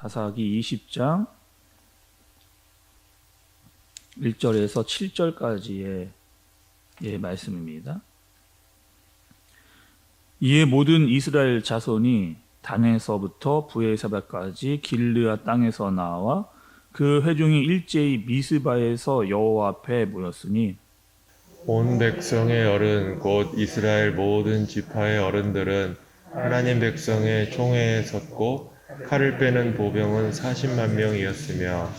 사사기 20장 1절에서 7절까지의 말씀입니다. 이에 모든 이스라엘 자손이 단에서부터 브에사바까지 길르앗 땅에서 나와 그 회중이 일제히 미스바에서 여호와 앞에 모였으니 온 백성의 어른 곧 이스라엘 모든 지파의 어른들은 하나님 백성의 총회에 섰고 칼을 빼는 보병은 40만 명이었으며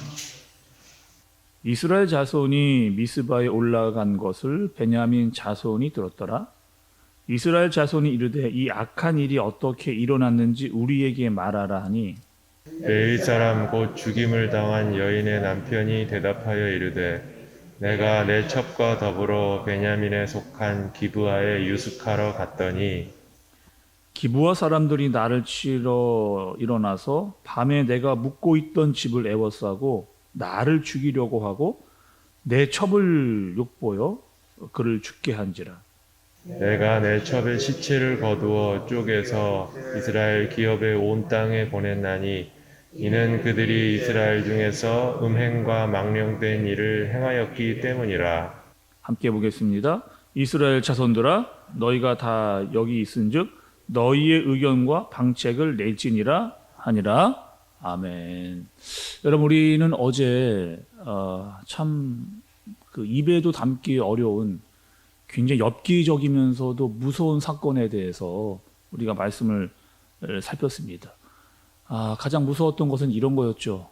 이스라엘 자손이 미스바에 올라간 것을 베냐민 자손이 들었더라. 이스라엘 자손이 이르되 이 악한 일이 어떻게 일어났는지 우리에게 말하라 하니 레위 사람 곧 죽임을 당한 여인의 남편이 대답하여 이르되 내가 내 첩과 더불어 베냐민에 속한 기브아에 유숙하러 갔더니 기브아 사람들이 나를 치러 일어나서 밤에 내가 묵고 있던 집을 에워싸고 나를 죽이려고 하고 내 첩을 욕보여 그를 죽게 한지라. 내가 내 첩의 시체를 거두어 쪼개서 이스라엘 기업의 온 땅에 보냈나니 이는 그들이 이스라엘 중에서 음행과 망령된 일을 행하였기 때문이라. 함께 보겠습니다. 이스라엘 자손들아 너희가 다 여기 있은즉 너희의 의견과 방책을 낼지니라 하니라. 아멘. 여러분 우리는 어제 참 그 입에도 담기 어려운 굉장히 엽기적이면서도 무서운 사건에 대해서 우리가 말씀을 살폈습니다. 가장 무서웠던 것은 이런 거였죠.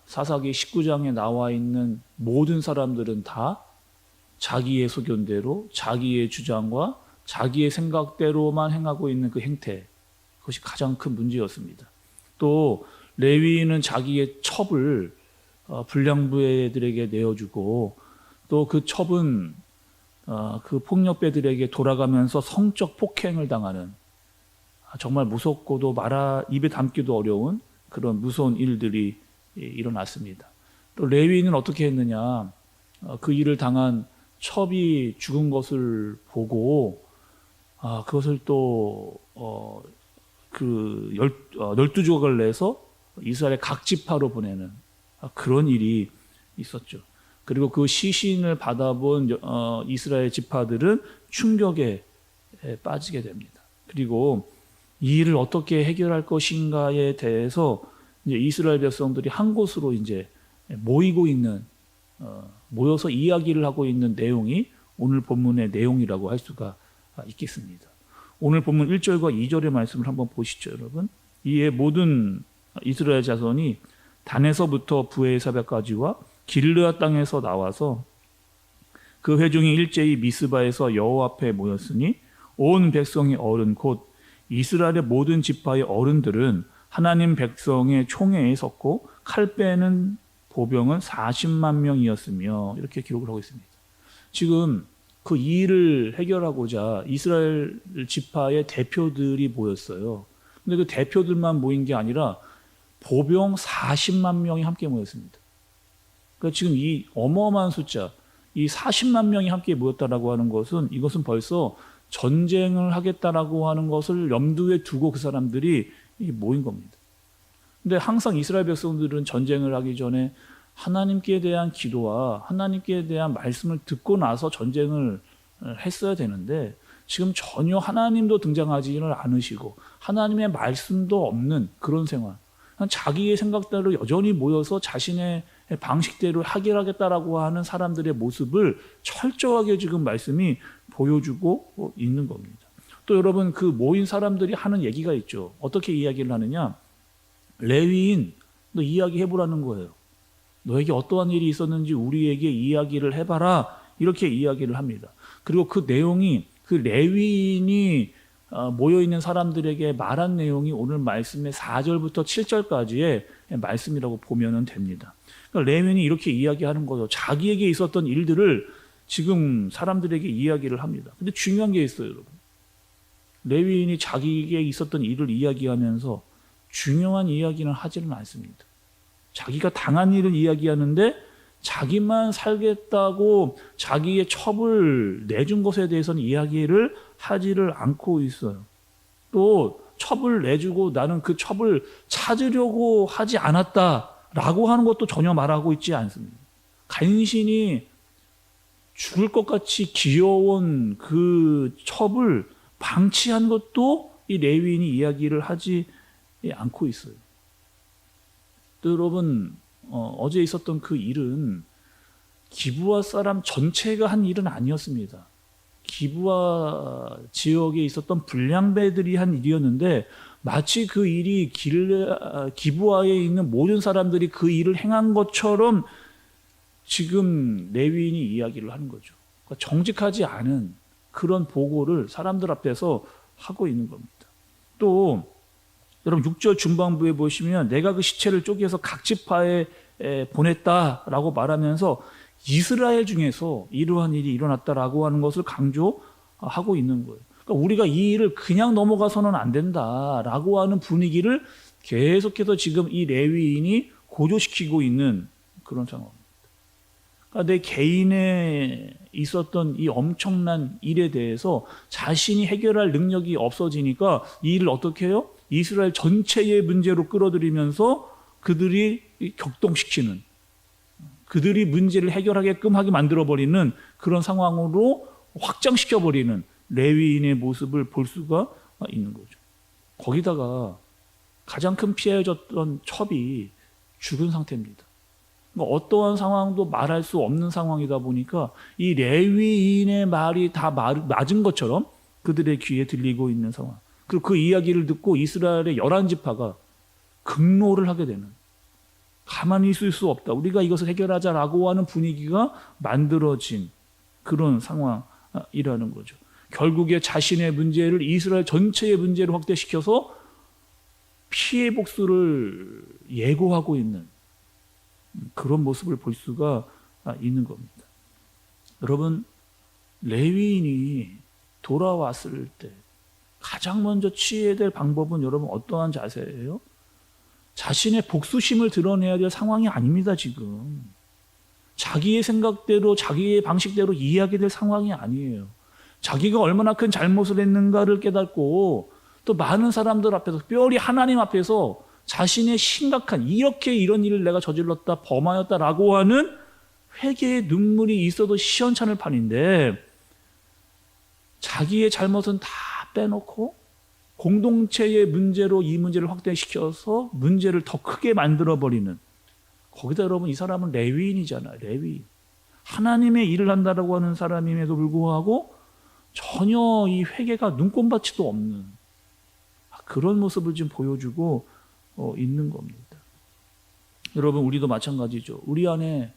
사사기 19장에 나와 있는 모든 사람들은 다 자기의 소견대로 자기의 주장과 자기의 생각대로만 행하고 있는 그 행태, 그것이 가장 큰 문제였습니다. 또 레위인은 자기의 첩을 불량부애들에게 내어주고 또 그 첩은 그 폭력배들에게 돌아가면서 성적 폭행을 당하는 정말 무섭고도 입에 담기도 어려운 그런 무서운 일들이 일어났습니다. 또 레위인은 어떻게 했느냐? 그 일을 당한 첩이 죽은 것을 보고 그것을 또 그 12조각을 내서 이스라엘 각 지파로 보내는 그런 일이 있었죠. 그리고 그 시신을 받아본 이스라엘 지파들은 충격에 빠지게 됩니다. 그리고 이 일을 어떻게 해결할 것인가에 대해서 이제 이스라엘 백성들이 한 곳으로 이제 모여서 이야기를 하고 있는 내용이 오늘 본문의 내용이라고 할 수가 있겠습니다. 오늘 본문 1절과 2절의 말씀을 한번 보시죠, 여러분. 이에 모든 이스라엘 자손이 단에서부터 브에사바까지와 길르앗 땅에서 나와서 그 회중이 일제히 미스바에서 여호와 앞에 모였으니 온 백성의 어른 곧 이스라엘의 모든 지파의 어른들은 하나님 백성의 총회에 섰고 칼 빼는 보병은 40만 명이었으며 이렇게 기록을 하고 있습니다. 지금 그 일을 해결하고자 이스라엘 지파의 대표들이 모였어요. 근데 그 대표들만 모인 게 아니라 보병 40만 명이 함께 모였습니다. 그러니까 지금 이 어마어마한 숫자, 이 40만 명이 함께 모였다라고 하는 것은 이것은 벌써 전쟁을 하겠다라고 하는 것을 염두에 두고 그 사람들이 모인 겁니다. 근데 항상 이스라엘 백성들은 전쟁을 하기 전에 하나님께 대한 기도와 하나님께 대한 말씀을 듣고 나서 전쟁을 했어야 되는데 지금 전혀 하나님도 등장하지는 않으시고 하나님의 말씀도 없는 그런 생활. 자기의 생각대로 여전히 모여서 자신의 방식대로 해결하겠다라고 하는 사람들의 모습을 철저하게 지금 말씀이 보여주고 있는 겁니다. 또 여러분 그 모인 사람들이 하는 얘기가 있죠. 어떻게 이야기를 하느냐? 레위인 너 이야기해보라는 거예요. 너에게 어떠한 일이 있었는지 우리에게 이야기를 해봐라. 이렇게 이야기를 합니다. 그리고 그 내용이 그 레위인이 모여있는 사람들에게 말한 내용이 오늘 말씀의 4절부터 7절까지의 말씀이라고 보면 됩니다. 그러니까 레위인이 이렇게 이야기하는 거죠. 자기에게 있었던 일들을 지금 사람들에게 이야기를 합니다. 근데 중요한 게 있어요, 여러분. 레위인이 자기에게 있었던 일을 이야기하면서 중요한 이야기는 하지는 않습니다. 자기가 당한 일을 이야기하는데 자기만 살겠다고 자기의 첩을 내준 것에 대해서는 이야기를 하지를 않고 있어요. 또 첩을 내주고 나는 그 첩을 찾으려고 하지 않았다라고 하는 것도 전혀 말하고 있지 않습니다. 간신히 죽을 것 같이 귀여운 그 첩을 방치한 것도 이 레위인이 이야기를 하지 않고 있어요. 또 여러분, 어제 있었던 그 일은 기브아 사람 전체가 한 일은 아니었습니다. 기브아 지역에 있었던 불량배들이 한 일이었는데 마치 그 일이 기브아에 있는 모든 사람들이 그 일을 행한 것처럼 지금 레위인이 이야기를 하는 거죠. 그러니까 정직하지 않은 그런 보고를 사람들 앞에서 하고 있는 겁니다. 또 여러분 6절 중반부에 보시면 내가 그 시체를 쪼개서 각 지파에 보냈다라고 말하면서 이스라엘 중에서 이러한 일이 일어났다라고 하는 것을 강조하고 있는 거예요. 그러니까 우리가 이 일을 그냥 넘어가서는 안 된다라고 하는 분위기를 계속해서 지금 이 레위인이 고조시키고 있는 그런 상황입니다. 그러니까 내 개인에 있었던 이 엄청난 일에 대해서 자신이 해결할 능력이 없어지니까 이 일을 어떻게 해요? 이스라엘 전체의 문제로 끌어들이면서 그들이 격동시키는, 그들이 문제를 해결하게끔 하게 만들어버리는 그런 상황으로 확장시켜버리는 레위인의 모습을 볼 수가 있는 거죠. 거기다가 가장 큰 피해졌던 첩이 죽은 상태입니다. 그러니까 어떠한 상황도 말할 수 없는 상황이다 보니까 이 레위인의 말이 다 맞은 것처럼 그들의 귀에 들리고 있는 상황. 그리고 그 이야기를 듣고 이스라엘의 11지파가 극노를 하게 되는, 가만히 있을 수 없다, 우리가 이것을 해결하자라고 하는 분위기가 만들어진 그런 상황이라는 거죠. 결국에 자신의 문제를 이스라엘 전체의 문제로 확대시켜서 피해 복수를 예고하고 있는 그런 모습을 볼 수가 있는 겁니다. 여러분, 레위인이 돌아왔을 때 가장 먼저 취해야 될 방법은 여러분 어떠한 자세예요? 자신의 복수심을 드러내야 될 상황이 아닙니다. 지금 자기의 생각대로 자기의 방식대로 이해하게 될 상황이 아니에요. 자기가 얼마나 큰 잘못을 했는가를 깨닫고 또 많은 사람들 앞에서, 특별히 하나님 앞에서 자신의 심각한, 이렇게 이런 일을 내가 저질렀다, 범하였다라고 하는 회개의 눈물이 있어도 시원찮을 판인데 자기의 잘못은 다 빼놓고 공동체의 문제로 이 문제를 확대시켜서 문제를 더 크게 만들어버리는, 거기다 여러분 이 사람은 레위인이잖아요. 레위인. 하나님의 일을 한다라고 하는 사람임에도 불구하고 전혀 이 회개가 눈꼽받치도 없는 그런 모습을 지금 보여주고 있는 겁니다. 여러분, 우리도 마찬가지죠. 우리 안에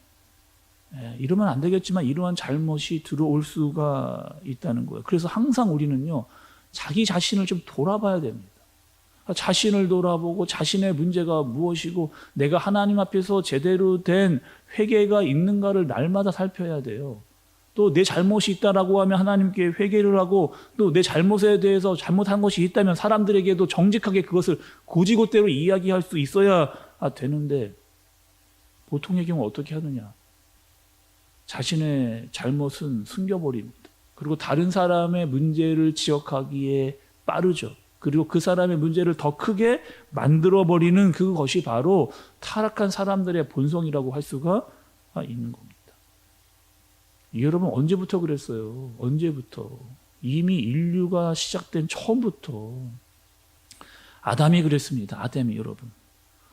이러면 안 되겠지만 이러한 잘못이 들어올 수가 있다는 거예요. 그래서 항상 우리는요, 자기 자신을 좀 돌아봐야 됩니다. 자신을 돌아보고 자신의 문제가 무엇이고 내가 하나님 앞에서 제대로 된 회개가 있는가를 날마다 살펴야 돼요. 또 내 잘못이 있다라고 하면 하나님께 회개를 하고, 또 내 잘못에 대해서 잘못한 것이 있다면 사람들에게도 정직하게 그것을 고지고대로 이야기할 수 있어야 되는데, 보통의 경우 어떻게 하느냐? 자신의 잘못은 숨겨버립니다. 그리고 다른 사람의 문제를 지적하기에 빠르죠. 그리고 그 사람의 문제를 더 크게 만들어버리는 그것이 바로 타락한 사람들의 본성이라고 할 수가 있는 겁니다. 여러분, 언제부터 그랬어요? 언제부터? 이미 인류가 시작된 처음부터 아담이 그랬습니다. 아담이, 여러분.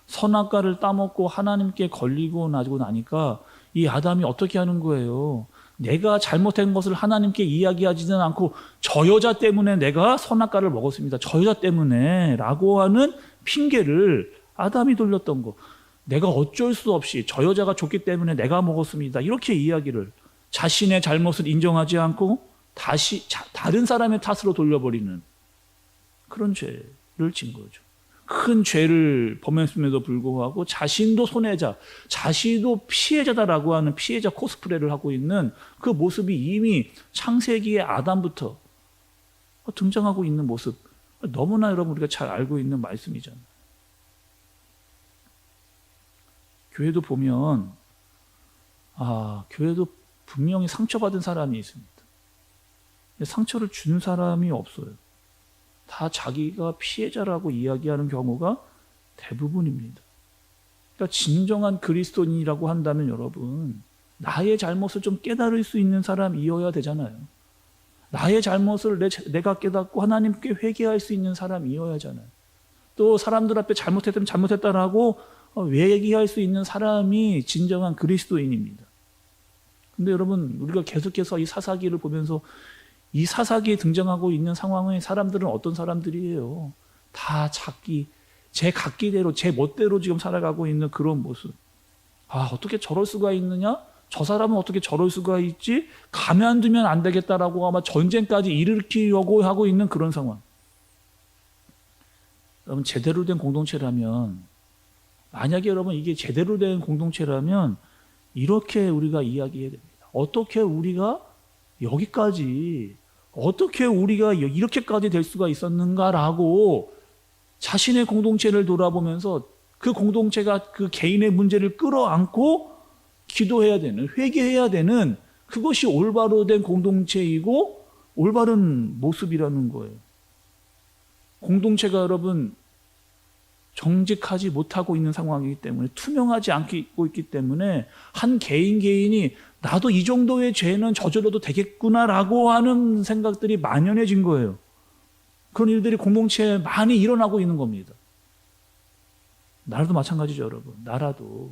선악과를 따먹고 하나님께 걸리고 나고 나니까 이 아담이 어떻게 하는 거예요? 내가 잘못한 것을 하나님께 이야기하지는 않고 저 여자 때문에 내가 선악과를 먹었습니다, 저 여자 때문에 라고 하는 핑계를 아담이 돌렸던 거. 내가 어쩔 수 없이 저 여자가 줬기 때문에 내가 먹었습니다, 이렇게 이야기를, 자신의 잘못을 인정하지 않고 다시 다른 사람의 탓으로 돌려버리는 그런 죄를 진 거죠. 큰 죄를 범했음에도 불구하고 자신도 손해자, 자신도 피해자다라고 하는 피해자 코스프레를 하고 있는 그 모습이 이미 창세기의 아담부터 등장하고 있는 모습, 너무나 여러분 우리가 잘 알고 있는 말씀이잖아요. 교회도 보면 교회도 분명히 상처받은 사람이 있습니다. 상처를 준 사람이 없어요. 다 자기가 피해자라고 이야기하는 경우가 대부분입니다. 그러니까 진정한 그리스도인이라고 한다면 여러분, 나의 잘못을 좀 깨달을 수 있는 사람이어야 되잖아요. 나의 잘못을 내가 깨닫고 하나님께 회개할 수 있는 사람이어야 하잖아요. 또 사람들 앞에 잘못했다면 잘못했다라고 얘기할 수 있는 사람이 진정한 그리스도인입니다. 근데 여러분, 우리가 계속해서 이 사사기를 보면서 이 사사기에 등장하고 있는 상황의 사람들은 어떤 사람들이에요? 다 제 각기대로, 제 멋대로 지금 살아가고 있는 그런 모습. 어떻게 저럴 수가 있느냐? 저 사람은 어떻게 저럴 수가 있지? 가만두면 안 되겠다라고 아마 전쟁까지 일으키려고 하고 있는 그런 상황. 여러분, 제대로 된 공동체라면, 만약에 여러분 이게 제대로 된 공동체라면 이렇게 우리가 이야기해야 됩니다. 어떻게 우리가 이렇게까지 될 수가 있었는가라고 자신의 공동체를 돌아보면서 그 공동체가 그 개인의 문제를 끌어안고 기도해야 되는, 회개해야 되는, 그것이 올바로 된 공동체이고 올바른 모습이라는 거예요. 공동체가 여러분 정직하지 못하고 있는 상황이기 때문에, 투명하지 않고 있기 때문에 한 개인이 나도 이 정도의 죄는 저질러도 되겠구나라고 하는 생각들이 만연해진 거예요. 그런 일들이 공동체에 많이 일어나고 있는 겁니다. 나라도 마찬가지죠, 여러분. 나라도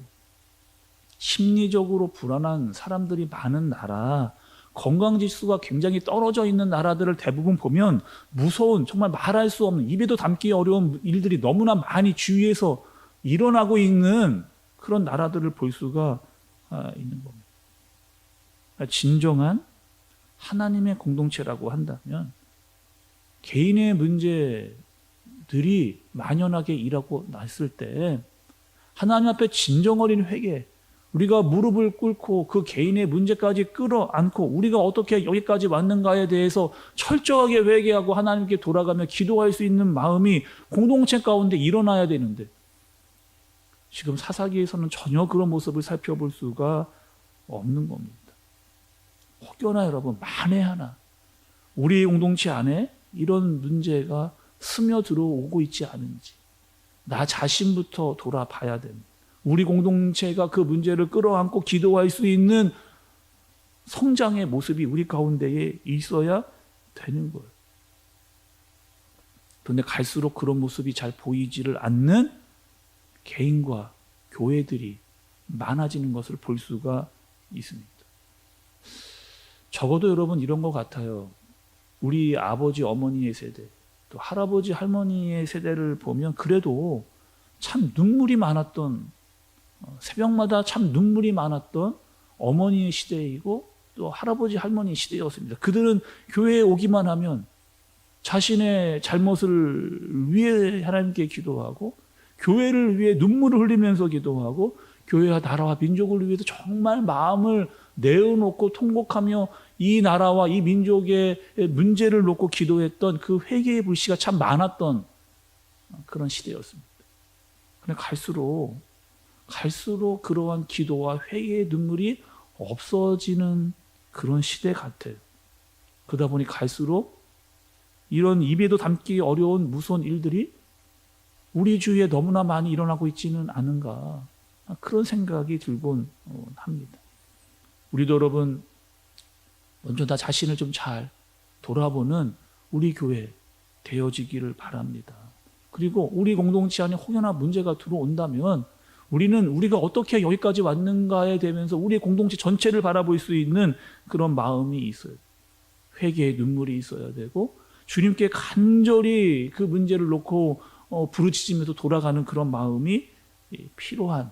심리적으로 불안한 사람들이 많은 나라, 건강지수가 굉장히 떨어져 있는 나라들을 대부분 보면 무서운, 정말 말할 수 없는, 입에도 담기 어려운 일들이 너무나 많이 주위에서 일어나고 있는 그런 나라들을 볼 수가 있는 겁니다. 진정한 하나님의 공동체라고 한다면 개인의 문제들이 만연하게 일하고 났을 때 하나님 앞에 진정 어린 회개, 우리가 무릎을 꿇고 그 개인의 문제까지 끌어안고 우리가 어떻게 여기까지 왔는가에 대해서 철저하게 회개하고 하나님께 돌아가며 기도할 수 있는 마음이 공동체 가운데 일어나야 되는데, 지금 사사기에서는 전혀 그런 모습을 살펴볼 수가 없는 겁니다. 혹여나 여러분, 만에 하나 우리 공동체 안에 이런 문제가 스며들어오고 있지 않은지 나 자신부터 돌아봐야 됩니다. 우리 공동체가 그 문제를 끌어안고 기도할 수 있는 성장의 모습이 우리 가운데에 있어야 되는 거예요. 그런데 갈수록 그런 모습이 잘 보이지를 않는 개인과 교회들이 많아지는 것을 볼 수가 있습니다. 적어도 여러분 이런 것 같아요. 우리 아버지 어머니의 세대, 또 할아버지 할머니의 세대를 보면 그래도 참 눈물이 많았던, 새벽마다 참 눈물이 많았던 어머니의 시대이고 또 할아버지 할머니의 시대였습니다. 그들은 교회에 오기만 하면 자신의 잘못을 위해 하나님께 기도하고, 교회를 위해 눈물을 흘리면서 기도하고, 교회와 나라와 민족을 위해서 정말 마음을 내어놓고 통곡하며 이 나라와 이 민족의 문제를 놓고 기도했던 그 회개의 불씨가 참 많았던 그런 시대였습니다. 그런데 갈수록 그러한 기도와 회개의 눈물이 없어지는 그런 시대 같아요. 그러다 보니 갈수록 이런 입에도 담기 어려운 무서운 일들이 우리 주위에 너무나 많이 일어나고 있지는 않은가, 그런 생각이 들곤 합니다. 우리도 여러분 먼저 나 자신을 좀 잘 돌아보는 우리 교회 되어지기를 바랍니다. 그리고 우리 공동체 안에 혹여나 문제가 들어온다면 우리가 어떻게 여기까지 왔는가에 대면서 우리 공동체 전체를 바라볼 수 있는 그런 마음이 있어요. 회개의 눈물이 있어야 되고 주님께 간절히 그 문제를 놓고 부르짖으면서 돌아가는 그런 마음이 필요한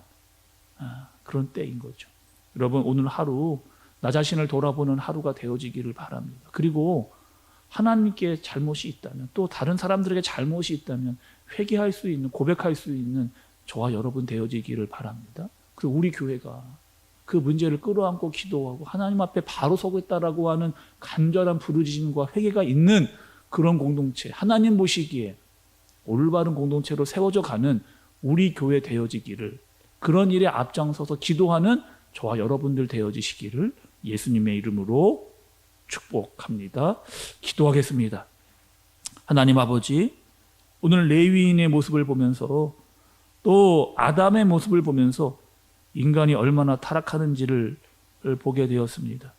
그런 때인 거죠. 여러분, 오늘 하루 나 자신을 돌아보는 하루가 되어지기를 바랍니다. 그리고 하나님께 잘못이 있다면, 또 다른 사람들에게 잘못이 있다면 회개할 수 있는, 고백할 수 있는 저와 여러분 되어지기를 바랍니다. 그리고 우리 교회가 그 문제를 끌어안고 기도하고 하나님 앞에 바로 서겠다라고 하는 간절한 부르짖음과 회개가 있는 그런 공동체, 하나님 보시기에 올바른 공동체로 세워져 가는 우리 교회 되어지기를, 그런 일에 앞장서서 기도하는 저와 여러분들 되어지시기를 예수님의 이름으로 축복합니다. 기도하겠습니다. 하나님 아버지, 오늘 레위인의 모습을 보면서 또 아담의 모습을 보면서 인간이 얼마나 타락하는지를 보게 되었습니다.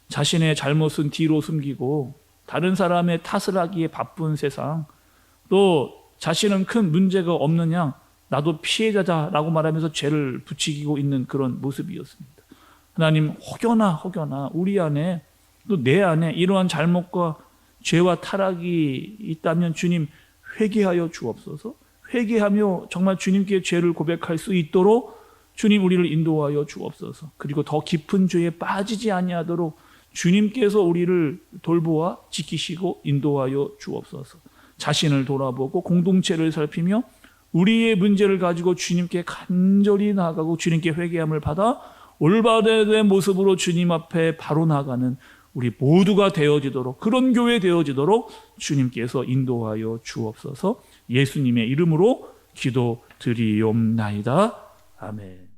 자신의 잘못은 뒤로 숨기고 다른 사람의 탓을 하기에 바쁜 세상, 또 자신은 큰 문제가 없는 양 나도 피해자다라고 말하면서 죄를 부추기고 있는 그런 모습이었습니다. 하나님, 혹여나 우리 안에 또 내 안에 이러한 잘못과 죄와 타락이 있다면 주님 회개하여 주옵소서. 회개하며 정말 주님께 죄를 고백할 수 있도록 주님 우리를 인도하여 주옵소서. 그리고 더 깊은 죄에 빠지지 아니하도록 주님께서 우리를 돌보아 지키시고 인도하여 주옵소서. 자신을 돌아보고 공동체를 살피며 우리의 문제를 가지고 주님께 간절히 나아가고 주님께 회개함을 받아 올바른 모습으로 주님 앞에 바로 나가는 우리 모두가 되어지도록, 그런 교회 되어지도록 주님께서 인도하여 주옵소서. 예수님의 이름으로 기도드리옵나이다. 아멘.